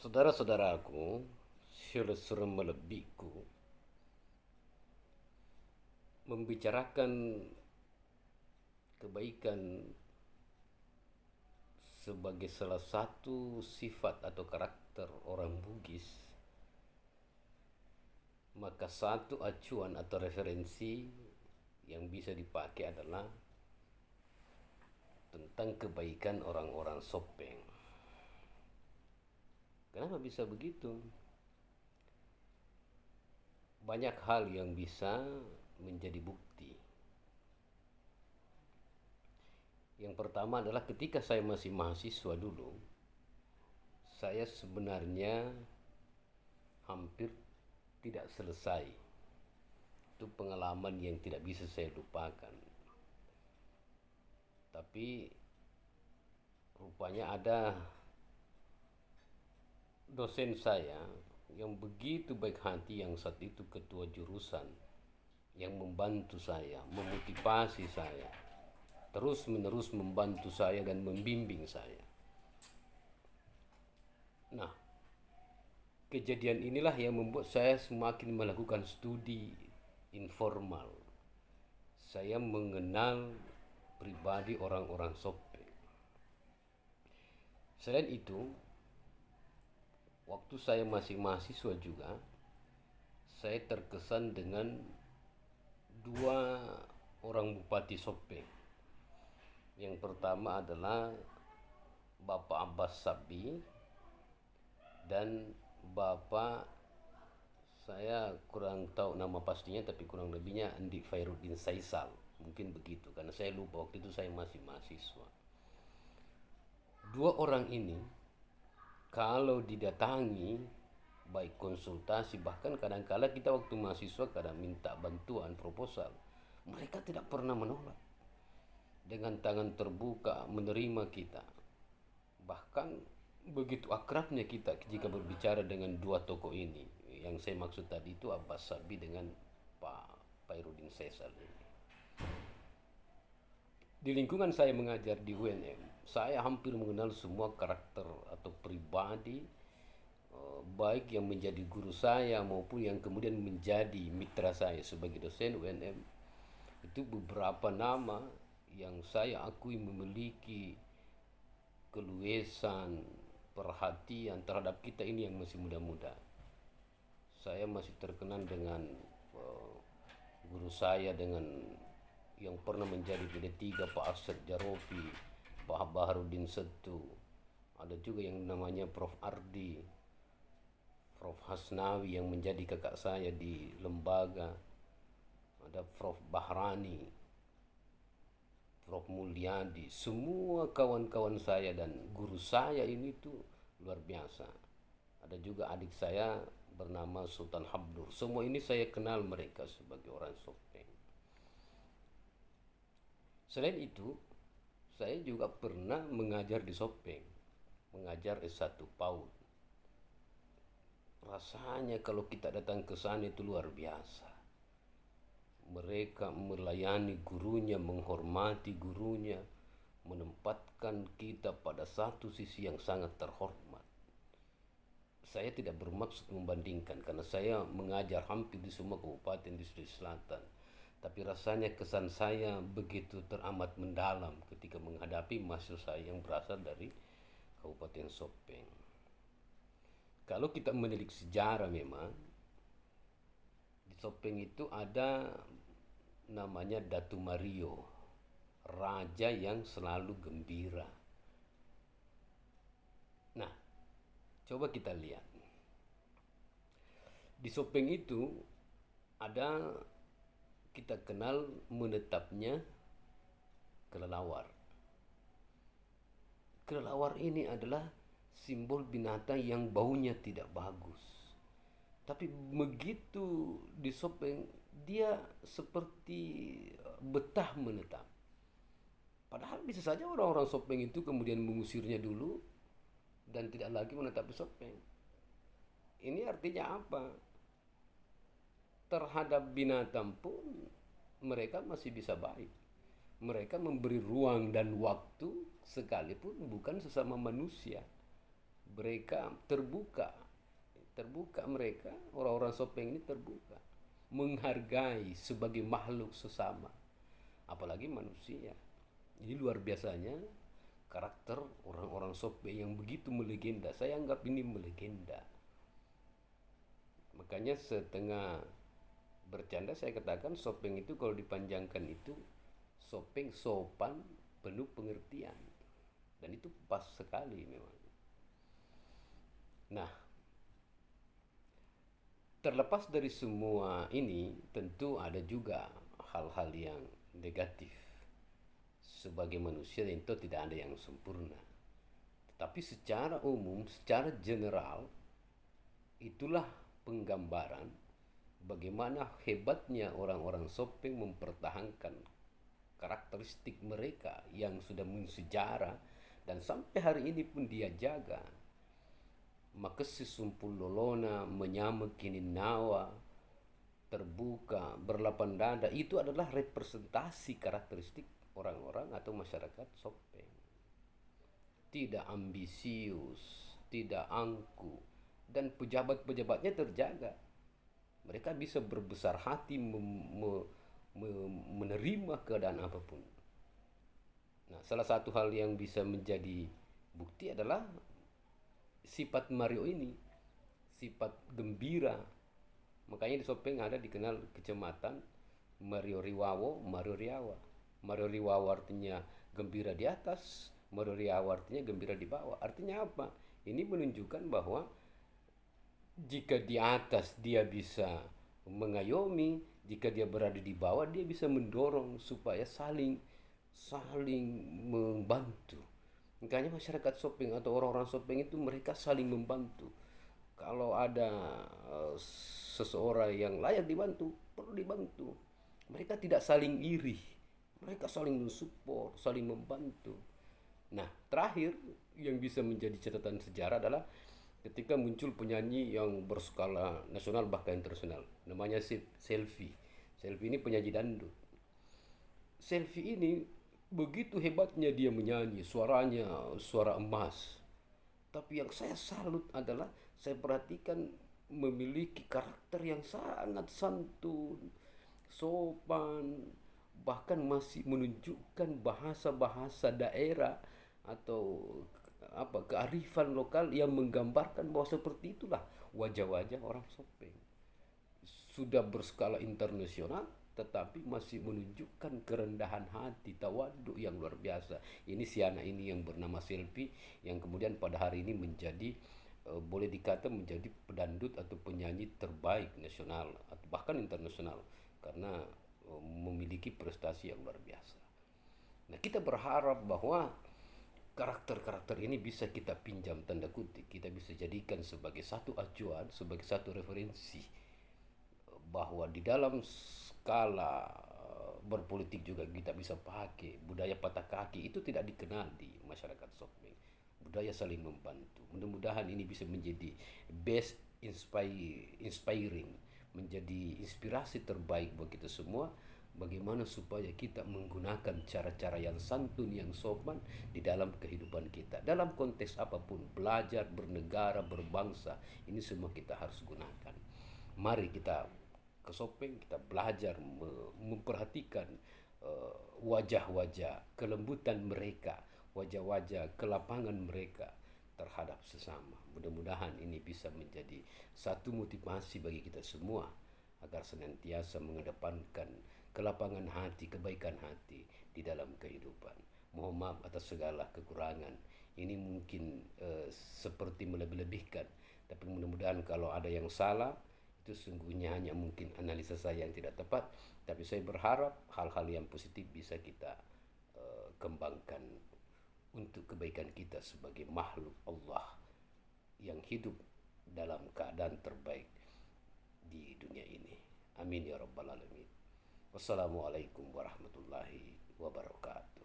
Saudara-saudaraku, saudara melebihku, membicarakan kebaikan sebagai salah satu sifat atau karakter orang Bugis, maka satu acuan atau referensi yang bisa dipakai adalah tentang kebaikan orang-orang Sopeng. Kenapa bisa begitu? Banyak hal yang bisa menjadi bukti. Yang pertama adalah ketika saya masih mahasiswa dulu, saya sebenarnya hampir tidak selesai. Itu pengalaman yang tidak bisa saya lupakan. Tapi rupanya ada dosen saya yang begitu baik hati, yang saat itu ketua jurusan, yang membantu saya, memotivasi saya, terus menerus membantu saya dan membimbing saya. Nah, kejadian inilah yang membuat saya semakin melakukan studi informal. Saya mengenal pribadi orang-orang Sopeng. Selain itu, waktu saya masih mahasiswa juga, saya terkesan dengan dua orang bupati Sopeng. Yang pertama adalah Bapak Abbas Sabi dan Bapak, saya kurang tahu nama pastinya, tapi kurang lebihnya Andi Fairuddin Saisal. Mungkin begitu, karena saya lupa waktu itu saya masih mahasiswa. Dua orang ini kalau didatangi, baik konsultasi, bahkan kadang-kala kita waktu mahasiswa kadang minta bantuan proposal, mereka tidak pernah menolak. Dengan tangan terbuka menerima kita. Bahkan begitu akrabnya kita jika berbicara dengan dua tokoh ini. Yang saya maksud tadi itu Abbas Sabi dengan Pak Fairuddin Saisal ini. Di lingkungan saya mengajar di UNM, saya hampir mengenal semua karakter atau pribadi, baik yang menjadi guru saya maupun yang kemudian menjadi mitra saya sebagai dosen UNM. Itu beberapa nama yang saya akui memiliki keluesan, perhatian terhadap kita ini yang masih muda-muda. Saya masih terkenal dengan guru saya, dengan yang pernah menjadi PD3 Pak Arsyad Jaropi, Pak Baharudin Setu. Ada juga yang namanya Prof Ardi, Prof Hasnawi yang menjadi kakak saya di lembaga. Ada Prof Bahrani, Prof Mulyadi, semua kawan-kawan saya dan guru saya ini tuh luar biasa. Ada juga adik saya bernama Sultan Habdur. Semua ini saya kenal mereka sebagai orang Sopeng. Selain itu, saya juga pernah mengajar di Sopeng, mengajar S1 PAUD. Rasanya kalau kita datang ke sana itu luar biasa. Mereka melayani gurunya, menghormati gurunya, menempatkan kita pada satu sisi yang sangat terhormat. Saya tidak bermaksud membandingkan karena saya mengajar hampir di semua kabupaten di Sulawesi Selatan. Tapi rasanya kesan saya begitu teramat mendalam ketika menghadapi mahasiswa saya yang berasal dari Kabupaten Sopeng. Kalau kita menilik sejarah, memang di Sopeng itu ada namanya Datu Mario, raja yang selalu gembira. Nah, coba kita lihat. Di Sopeng itu ada, kita kenal menetapnya kelelawar. Kelelawar ini adalah simbol binatang yang baunya tidak bagus. Tapi begitu di Sopeng, dia seperti betah menetap. Padahal bisa saja orang-orang Sopeng itu kemudian mengusirnya dulu dan tidak lagi menetap di Sopeng. Ini artinya apa? Terhadap binatang pun mereka masih bisa baik. Mereka memberi ruang dan waktu sekalipun bukan sesama manusia. Mereka terbuka, mereka orang-orang Sopeng ini terbuka, menghargai sebagai makhluk sesama, apalagi manusia. Ini luar biasanya karakter orang-orang Sopeng yang begitu melegenda. Saya anggap ini melegenda. Makanya setengah bercanda saya katakan Sopeng itu kalau dipanjangkan itu Sopeng sopan penuh pengertian, dan itu pas sekali memang. Nah, terlepas dari semua ini tentu ada juga hal-hal yang negatif. Sebagai manusia tentu tidak ada yang sempurna, tetapi secara umum, secara general, itulah penggambaran bagaimana hebatnya orang-orang Sopeng mempertahankan karakteristik mereka yang sudah mensejarah dan sampai hari ini pun dia jaga. Maka sisumpul lolona menyamuk kini nawa, terbuka, berlapang dada, itu adalah representasi karakteristik orang-orang atau masyarakat Sopeng. Tidak ambisius, tidak angku, dan pejabat-pejabatnya terjaga. Mereka bisa berbesar hati menerima keadaan apapun. Nah, salah satu hal yang bisa menjadi bukti adalah sifat Mario ini, sifat gembira. Makanya di Sopeng ada dikenal kecamatan Mario Riwawo, Mario Riawa. Mario Riwawo artinya gembira di atas, Mario Riawa artinya gembira di bawah. Artinya apa? Ini menunjukkan bahwa jika di atas dia bisa mengayomi, jika dia berada di bawah dia bisa mendorong supaya saling membantu. Makanya masyarakat Sopeng atau orang-orang Sopeng itu mereka saling membantu. Kalau ada seseorang yang layak dibantu, perlu dibantu. Mereka tidak saling iri, mereka saling mensupport, saling membantu. Nah, terakhir yang bisa menjadi catatan sejarah adalah ketika muncul penyanyi yang berskala nasional bahkan internasional, namanya Selfie. Selfie ini penyanyi dangdut. Selfie ini begitu hebatnya dia menyanyi, suaranya suara emas. Tapi yang saya salut adalah saya perhatikan memiliki karakter yang sangat santun, sopan, bahkan masih menunjukkan bahasa-bahasa daerah atau kearifan lokal yang menggambarkan bahwa seperti itulah wajah-wajah orang Sopeng. Sudah berskala internasional tetapi masih menunjukkan kerendahan hati, tawaduk yang luar biasa. Ini si anak ini yang bernama Selfie yang kemudian pada hari ini menjadi boleh dikata menjadi pedandut atau penyanyi terbaik nasional atau bahkan internasional karena memiliki prestasi yang luar biasa. Nah, kita berharap bahwa karakter-karakter ini bisa kita pinjam tanda kutip, kita bisa jadikan sebagai satu acuan, sebagai satu referensi bahwa di dalam skala berpolitik juga kita bisa pakai budaya patah kaki. Itu tidak dikenal di masyarakat Sopeng. Budaya saling membantu. Mudah-mudahan ini bisa menjadi best inspiring, menjadi inspirasi terbaik bagi kita semua. Bagaimana supaya kita menggunakan cara-cara yang santun, yang sopan di dalam kehidupan kita. Dalam konteks apapun, belajar, bernegara, berbangsa, ini semua kita harus gunakan. Mari kita ke Sopeng, kita belajar memperhatikan wajah-wajah kelembutan mereka, wajah-wajah kelapangan mereka terhadap sesama. Mudah-mudahan ini bisa menjadi satu motivasi bagi kita semua agar senantiasa mengedepankan kelapangan hati, kebaikan hati di dalam kehidupan. Mohon maaf atas segala kekurangan. Ini mungkin seperti melebih-lebihkan, tapi mudah-mudahan kalau ada yang salah itu sungguhnya hanya mungkin analisa saya yang tidak tepat, tapi saya berharap hal-hal yang positif bisa kita kembangkan untuk kebaikan kita sebagai makhluk Allah yang hidup dalam keadaan terbaik di dunia ini. Amin ya rabbal alamin. Wassalamualaikum warahmatullahi wabarakatuh.